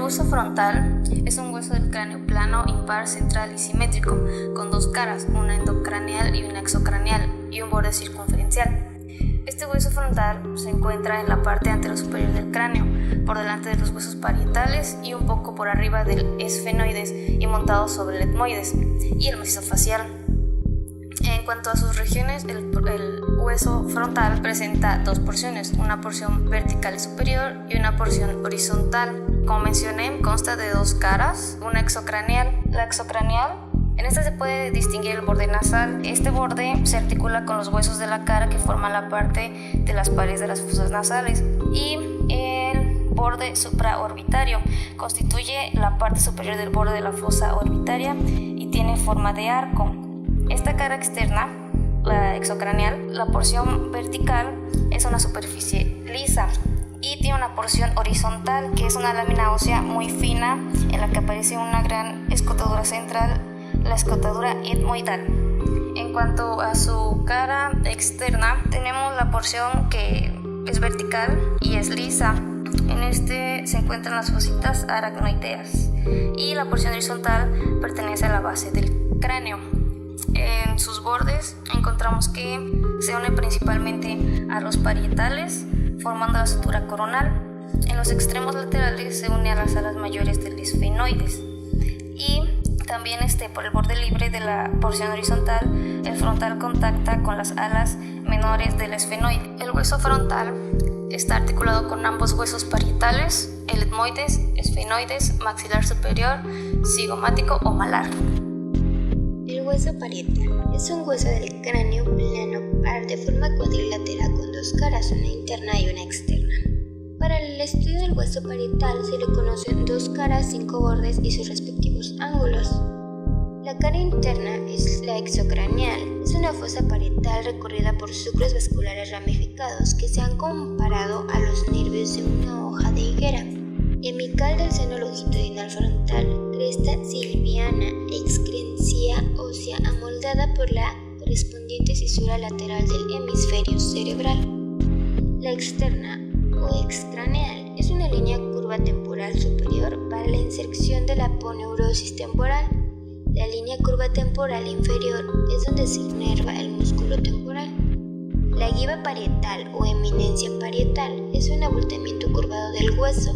hueso frontal es un hueso del cráneo plano, impar, central y simétrico, con dos caras, una endocraneal y una exocraneal, y un borde circunferencial. Este hueso frontal se encuentra en la parte anterosuperior del cráneo, por delante de los huesos parietales y un poco por arriba del esfenoides y montado sobre el etmoides y el macizo facial. En cuanto a sus regiones, el hueso frontal presenta dos porciones, una porción vertical y superior y una porción horizontal. Como mencioné, consta de dos caras, una exocraneal. La exocraneal, en esta se puede distinguir el borde nasal. Este borde se articula con los huesos de la cara que forman la parte de las paredes de las fosas nasales, y el borde supraorbitario constituye la parte superior del borde de la fosa orbitaria y tiene forma de arco. Esta cara externa, la exocraneal, la porción vertical es una superficie lisa y tiene una porción horizontal que es una lámina ósea muy fina en la que aparece una gran escotadura central, la escotadura etmoidal. En cuanto a su cara externa, tenemos la porción que es vertical y es lisa. En este se encuentran las fositas aracnoideas y la porción horizontal pertenece a la base del cráneo. En sus bordes encontramos que se une principalmente a los parietales, formando la sutura coronal. En los extremos laterales se une a las alas mayores del esfenoides. Y también por el borde libre de la porción horizontal, el frontal contacta con las alas menores del esfenoide. El hueso frontal está articulado con ambos huesos parietales, el etmoides, esfenoides, maxilar superior, cigomático o malar. El hueso parietal es un hueso del cráneo plano par de forma cuadrilátera con dos caras, una interna y una externa. Para el estudio del hueso parietal se le conocen dos caras, 5 bordes y sus respectivos ángulos. La cara interna es la exocraneal, es una fosa parietal recorrida por sucros vasculares ramificados que se han comparado a los nervios de una hoja de higuera. Hemical del seno longitudinal frontal, cresta silviana, excrescencia ósea amoldada por la correspondiente cisura lateral del hemisferio cerebral. La externa o excraneal es una línea curva temporal superior para la inserción de la aponeurosis temporal. La línea curva temporal inferior es donde se inerva el músculo temporal. La guiba parietal o eminencia parietal es un abultamiento curvado del hueso.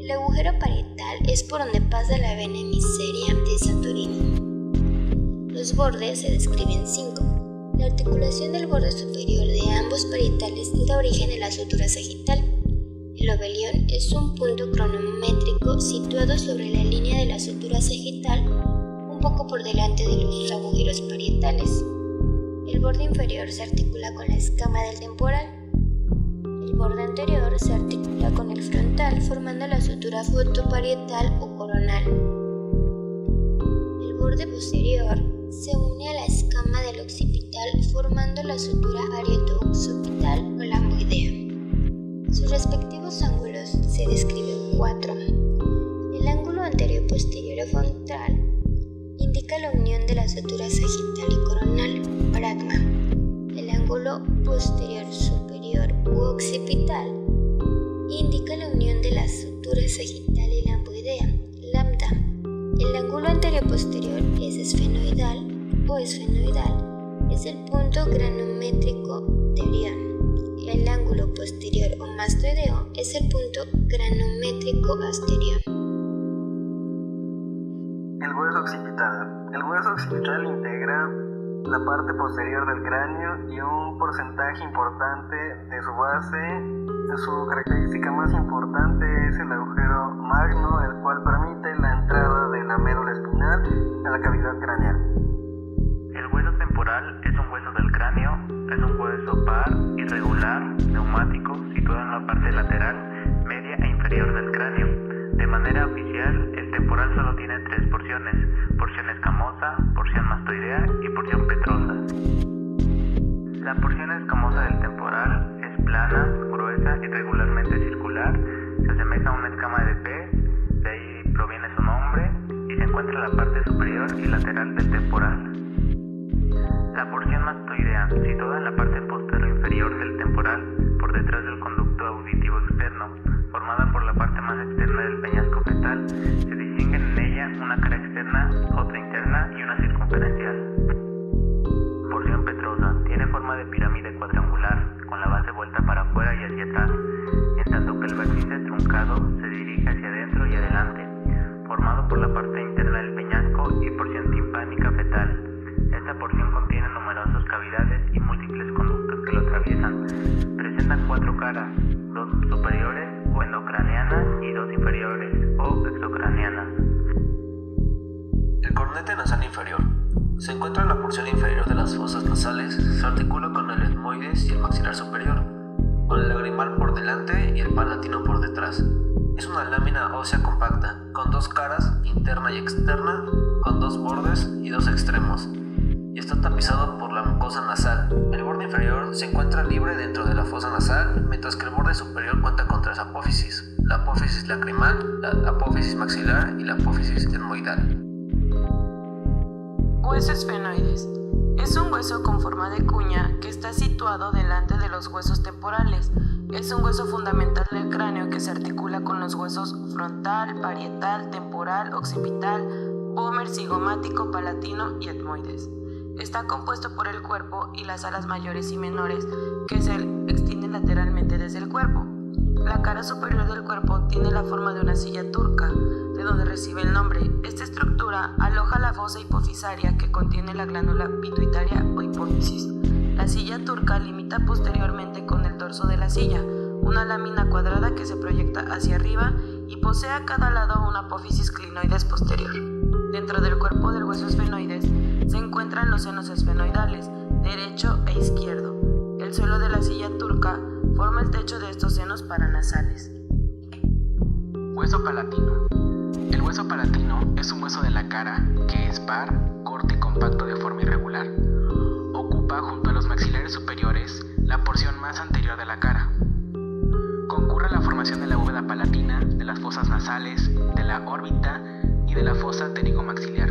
El agujero parietal es por donde pasa la vena hemiseria de Saturini. Los bordes se describen 5. La articulación del borde superior de ambos parietales da origen a la sutura sagital. El obelión es un punto cronométrico situado sobre la línea de la sutura sagital, un poco por delante de los agujeros parietales. El borde inferior se articula con la escama del temporal. El borde anterior se articula con el frontal, formando la sutura fotoparietal o coronal. El borde posterior se une a la escama del occipital, formando la sutura arieto-occipital o lamboidea. Sus respectivos ángulos se describen 4. El ángulo anterior-posterior o frontal indica la unión de la sutura sagital y coronal, pragma. El ángulo posterior superior u occipital indica la unión de la sutura sagital y lamboidea, lambda. El ángulo anterior-posterior es esfenoidal o esfenoidal, es el punto granométrico de Orión. El ángulo posterior o mastoideo es el punto granométrico asterior. El hueso occipital. El hueso occipital integra la parte posterior del cráneo y un porcentaje importante de su base. Su característica más importante es el agujero magno, el cual permite la entrada de la médula espinal a la cavidad craneal. El hueso temporal es un hueso del cráneo, es un hueso par, irregular, neumático, situado en la parte lateral, media e inferior del cráneo. De manera oficial, el temporal solo tiene 3 porciones: porción escamosa, porción mastoidea y porción petrosa. La porción escamosa del temporal es plana, gruesa y regularmente circular, se asemeja a una escama de pez, de ahí proviene su nombre, y se encuentra en la parte superior y lateral del temporal. La porción mastoidea, situada en la parte posterior inferior del temporal, por detrás del conducto auditivo externo, formada por la parte más externa del peñasco fetal, nasal. Se distinguen en ella una cara externa, otra interna y una circunferencial. Porción petrosa. Tiene forma de pirámide cuadrangular, con la base vuelta para afuera y hacia atrás, en tanto que el vértice truncado se dirige hacia adentro y adelante, formado por la parte interna del peñasco y porción timpánica fetal. Esta porción contiene numerosas cavidades y múltiples conductos que lo atraviesan. Presentan 4 caras, 2 superiores o endocraneanas y 2 inferiores o exocraneanas. El cornete nasal inferior se encuentra en la porción inferior de las fosas nasales. Se articula con el etmoides y el maxilar superior, con el lagrimal por delante y el palatino por detrás. Es una lámina ósea compacta, con 2 caras, interna y externa, con 2 bordes y 2 extremos, y está tapizado por la mucosa nasal. El borde inferior se encuentra libre dentro de la fosa nasal, mientras que el borde superior cuenta con 3 apófisis: la apófisis lacrimal, la apófisis maxilar y la apófisis etmoidal. Hueso esfenoides. Es un hueso con forma de cuña que está situado delante de los huesos temporales. Es un hueso fundamental del cráneo que se articula con los huesos frontal, parietal, temporal, occipital, pómer, cigomático, palatino y etmoides. Está compuesto por el cuerpo y las alas mayores y menores que se extienden lateralmente desde el cuerpo. La cara superior del cuerpo tiene la forma de una silla turca, de donde recibe el nombre. Esta estructura aloja la fosa hipofisaria que contiene la glándula pituitaria o hipófisis. La silla turca limita posteriormente con el dorso de la silla, una lámina cuadrada que se proyecta hacia arriba y posee a cada lado una apófisis clinoides posterior. Dentro del cuerpo del hueso esfenoides se encuentran los senos esfenoidales, derecho e izquierdo. El suelo de la silla turca forma el techo de estos senos paranasales. Hueso palatino. El hueso palatino es un hueso de la cara que es par, corto y compacto de forma irregular. Ocupa junto a los maxilares superiores la porción más anterior de la cara. Concurre a la formación de la bóveda palatina, de las fosas nasales, de la órbita y de la fosa pterigomaxiliar.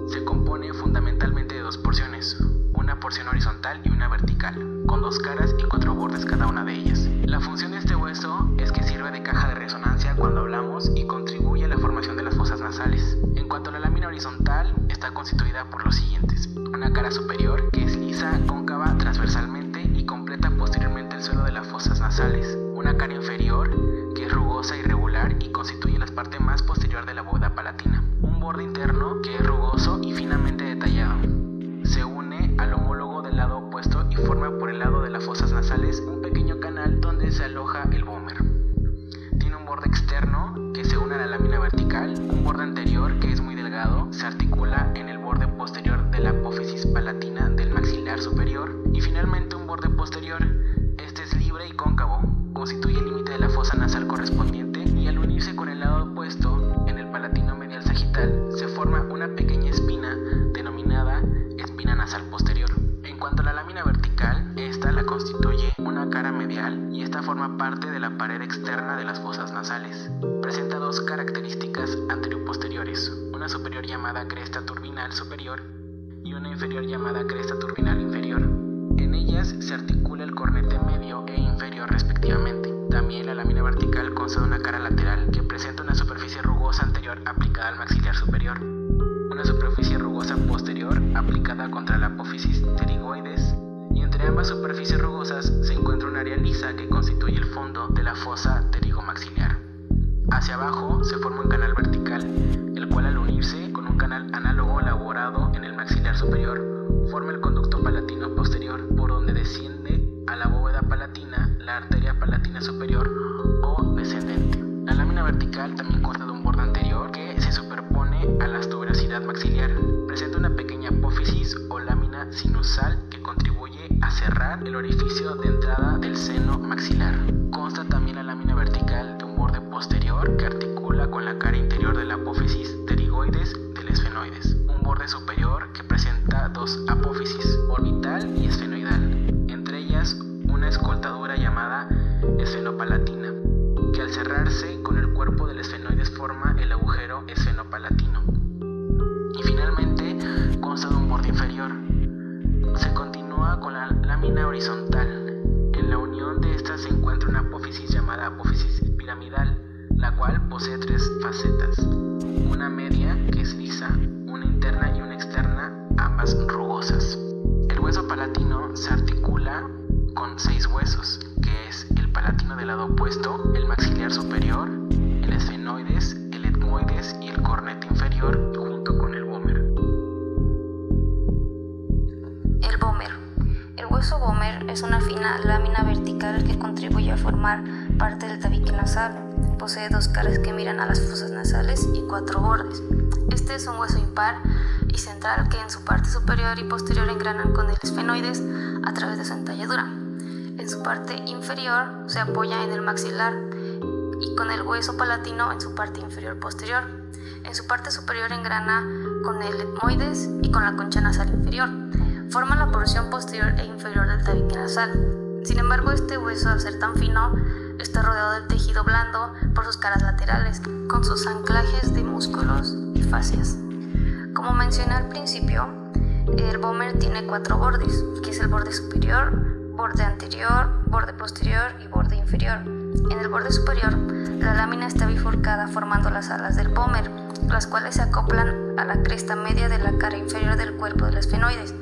Se compone fundamentalmente de 2 porciones, una porción horizontal y una vertical, con 2 caras y 4 bordes cada una de ellas. La función de este hueso es que sirve de caja de resonancia cuando hablamos y contribuye a la formación de las fosas nasales. En cuanto a la lámina horizontal, está constituida por los siguientes: una cara superior que es lisa, cóncava, transversalmente y completa posteriormente el suelo de las fosas nasales. Una cara inferior que es rugosa y irregular y constituye la parte más posterior de la bóveda palatina. Un borde interno que es rugoso y finamente detallado. Se une al homólogo del lado opuesto y forma por el lado de las fosas nasales un pequeño canal donde se aloja el pómer. Tiene un borde externo que se une a la lámina vertical, un borde anterior que es muy delgado, se articula en el borde posterior de la apófisis palatina del maxilar superior, y finalmente un borde posterior. Este es libre y cóncavo, constituye el límite de la fosa nasal correspondiente, y al unirse con el lado opuesto en el palatino medial sagital se forma una pequeña espina denominada espina nasal posterior. En cuanto a la lámina vertical, esta la constituye una cara medial y esta forma parte de la pared externa de las fosas nasales. Presenta 2 características anteroposteriores, una superior llamada cresta turbinal superior y una inferior llamada cresta turbinal inferior. En ellas se articula el cornete medio e inferior respectivamente. También la lámina vertical consta de una cara lateral que presenta una superficie rugosa anterior aplicada al maxilar superior, una superficie rugosa posterior aplicada contra la apófisis pterigoides, y entre ambas superficies rugosas se encuentra un área lisa que constituye el fondo de la fosa pterigomaxiliar. Hacia abajo se forma un canal vertical, el cual al unirse con un canal análogo elaborado en el maxilar superior, forma el conducto palatino posterior, por donde desciende a la bóveda palatina la arteria palatina superior o descendente. La lámina vertical también consta de un borde anterior que se superpone a la tuberosidad maxiliar. Presenta una pequeña apófisis o lámina sinusal que contribuye a cerrar el orificio de entrada del seno maxilar. Consta también la lámina vertical de un borde posterior que articula con la cara interior de la apófisis pterigoides del esfenoides. Un borde superior que presenta 2 apófisis, orbital y esfenoidal, entre ellas una escoltadura llamada esfenopalatina, que al cerrarse con el cuerpo del esfenoides forma el agujero esfenopalatino. Y finalmente consta de un borde inferior. Se continúa con la lámina horizontal. En la unión de estas se encuentra una apófisis llamada apófisis piramidal, la cual posee 3 facetas, una media que es lisa, una interna y una externa, ambas rugosas. El hueso palatino se articula con 6 huesos, que es el palatino del lado opuesto, el maxilar superior, el esfenoides, el etmoides y el cornete inferior, junto con el vómer. El vómer. El hueso vómer es una fina lámina vertical que contribuye a formar parte del tabique nasal. Posee 2 caras que miran a las fosas nasales y 4 bordes. Este es un hueso impar y central que en su parte superior y posterior engranan con el esfenoides a través de su entalladura. En su parte inferior se apoya en el maxilar y con el hueso palatino en su parte inferior posterior. En su parte superior engrana con el etmoides y con la concha nasal inferior. Forma la porción posterior e inferior del tabique nasal. Sin embargo, este hueso, al ser tan fino, está rodeado del tejido blando por sus caras laterales, con sus anclajes de músculos y fascias. Como mencioné al principio, el vómer tiene 4 bordes, que es el borde superior, borde anterior, borde posterior y borde inferior. En el borde superior, la lámina está bifurcada formando las alas del vómer, las cuales se acoplan a la cresta media de la cara inferior del cuerpo del esfenoides.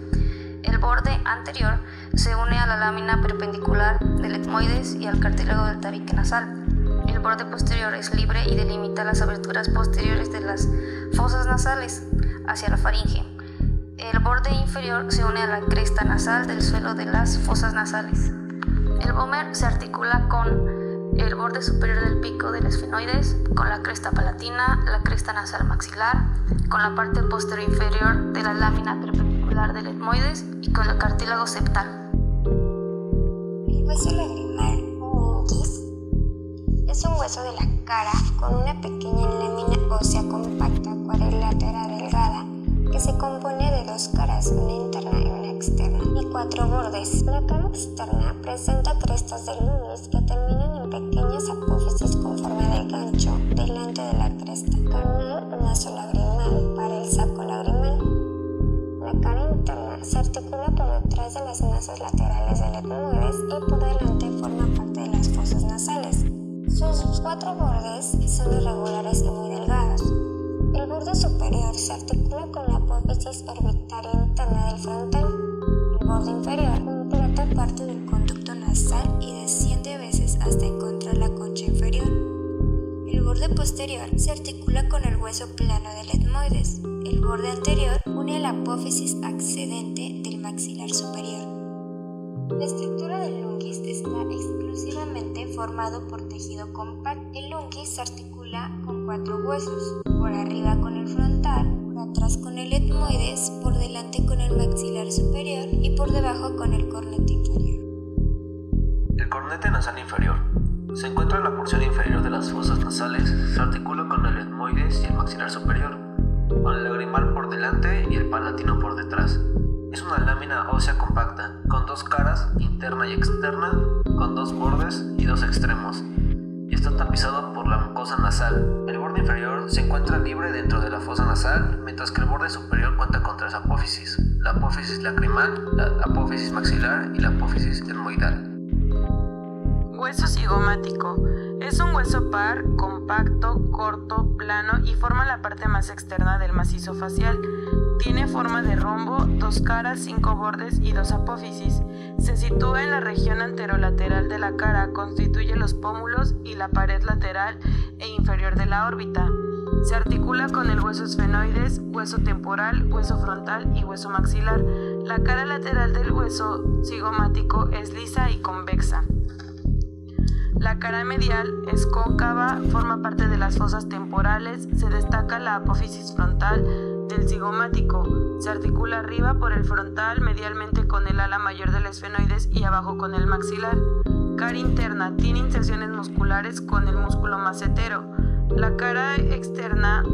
El borde anterior se une a la lámina perpendicular del etmoides y al cartílago del tabique nasal. El borde posterior es libre y delimita las aberturas posteriores de las fosas nasales hacia la faringe. El borde inferior se une a la cresta nasal del suelo de las fosas nasales. El vómer se articula con el borde superior del pico del esfenoides, con la cresta palatina, la cresta nasal maxilar, con la parte posterior inferior de la lámina perpendicular del etmoides y con el cartílago septal. El hueso lagrimal o unguis es un hueso de la cara con una pequeña lámina ósea compacta cuadrilátera delgada que se compone de 2 caras, una interna y una externa, y 4 bordes. La cara externa presenta crestas del unguis que terminan en pequeñas apófisis con forma de gancho delante de la cresta, canal nasolagrimal para el saco lagrimal. La cara interna se articula por detrás de las masas laterales del etmoides y por delante forma parte de las fosas nasales. Sus 4 bordes son irregulares y muy delgados. El borde superior se articula con la apófisis orbitaria interna del frontal. El borde inferior completa parte del conducto nasal y desciende a veces hasta encontrar la concha inferior. El borde posterior se articula con el hueso plano del etmoides. El borde anterior une a la apófisis accedente del maxilar superior. La estructura del unguis está exclusivamente formado por tejido compacto. El unguis se articula con 4 huesos, por arriba con el frontal, por atrás con el etmoides, por delante con el maxilar superior y por debajo con el cornete inferior. El cornete nasal inferior se encuentra en la porción inferior de las fosas nasales, se articula con el etmoides y el maxilar superior, con el lagrimal por delante y el palatino por detrás. Es una lámina ósea compacta, con 2 caras, interna y externa, con 2 bordes y 2 extremos, y está tapizado por la mucosa nasal. El borde inferior se encuentra libre dentro de la fosa nasal, mientras que el borde superior cuenta con 3 apófisis: la apófisis lacrimal, la apófisis maxilar y la apófisis etmoidal. Hueso cigomático. Es un hueso par, compacto, corto, plano y forma la parte más externa del macizo facial. Tiene forma de rombo, 2 caras, 5 bordes y 2 apófisis. Se sitúa en la región anterolateral de la cara, constituye los pómulos y la pared lateral e inferior de la órbita. Se articula con el hueso esfenoides, hueso temporal, hueso frontal y hueso maxilar. La cara lateral del hueso cigomático es lisa y convexa. La cara medial es cóncava, forma parte de las fosas temporales, se destaca la apófisis frontal del cigomático. Se articula arriba por el frontal, medialmente con el ala mayor del esfenoides y abajo con el maxilar. Cara interna tiene inserciones musculares con el músculo macetero. La cara externa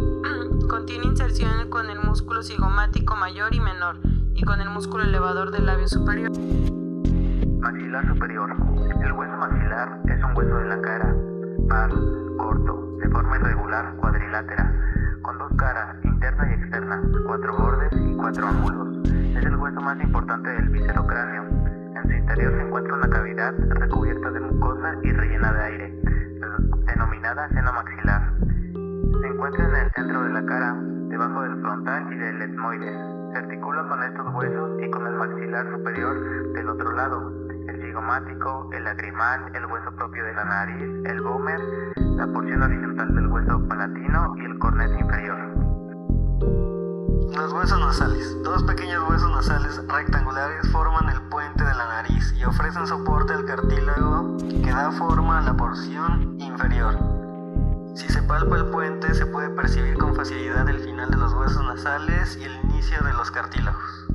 contiene inserciones con el músculo cigomático mayor y menor y con el músculo elevador del labio superior. Maxilar superior. El hueso maxilar es un hueso de la cara, par, corto, de forma irregular, cuadrilátera, con 2 caras, interna y externa, 4 bordes y 4 ángulos. Es el hueso más importante del viscerocráneo. En su interior se encuentra una cavidad recubierta de mucosa y rellena de aire. denominada seno maxilar. Se encuentra en el centro de la cara, debajo del frontal y del etmoides. Se articula con estos huesos y con el maxilar superior del otro lado, el zigomático, el lagrimal, el hueso propio de la nariz, el vómer, la porción horizontal del hueso palatino y el cornete inferior. Los huesos nasales. Dos pequeños huesos nasales rectangulares forman el puente de la nariz y ofrecen soporte al cartílago que da forma a la porción inferior. Si se palpa el puente, se puede percibir con facilidad el final de los huesos nasales y el inicio de los cartílagos.